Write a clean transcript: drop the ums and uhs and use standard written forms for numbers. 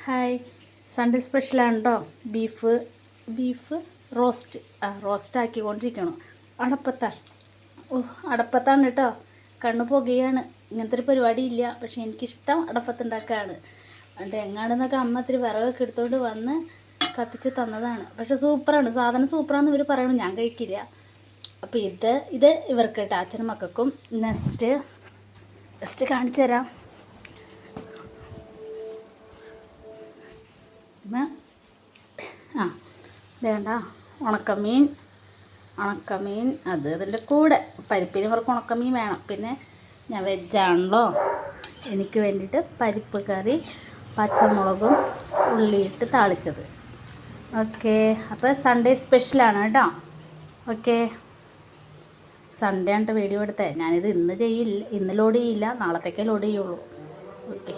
Hi, Sunday സ്പെഷ്യലാണ് കേട്ടോ. Beef roast ആക്കിക്കൊണ്ടിരിക്കണം. അടപ്പത്താണ്. അടപ്പത്താണ് കേട്ടോ. കണ്ണ് പുകയാണ്. ഇങ്ങനത്തെ ഒരു പരിപാടി ഇല്ല, പക്ഷെ എനിക്കിഷ്ടം അടപ്പത്തുണ്ടാക്കുകയാണ്. അതുകൊണ്ട് എങ്ങാണെന്നൊക്കെ അമ്മ ഇത്തിരി വിറകൊക്കെ എടുത്തുകൊണ്ട് വന്ന് കത്തിച്ച് തന്നതാണ്. പക്ഷെ സൂപ്പറാണ്, സാധനം സൂപ്പറാണെന്ന് ഇവർ പറയണം, ഞാൻ കഴിക്കില്ല. അപ്പോൾ ഇത് ഇവർക്ക് കേട്ടോ, അച്ഛനും മക്കൾക്കും. നെക്സ്റ്റ് കാണിച്ചു തരാം. വേണ്ട ഉണക്കമീൻ അത് ഇതിൻ്റെ കൂടെ പരിപ്പിന് ഇവർക്ക് ഉണക്കമീൻ വേണം. പിന്നെ ഞാൻ വെജാണല്ലോ, എനിക്ക് വേണ്ടിയിട്ട് പരിപ്പ് കറി, പച്ചമുളകും ഉള്ളിയിട്ട് താളിച്ചത്. ഓക്കെ, അപ്പോൾ സൺഡേ സ്പെഷ്യലാണ് കേട്ടോ. ഓക്കെ, സൺഡേ ആയിട്ട് വീഡിയോ എടുത്തേ. ഞാനിത് ഇന്ന് ലോഡ് ചെയ്യില്ല, നാളത്തേക്കേ ലോഡ് ചെയ്യുള്ളൂ. ഓക്കെ.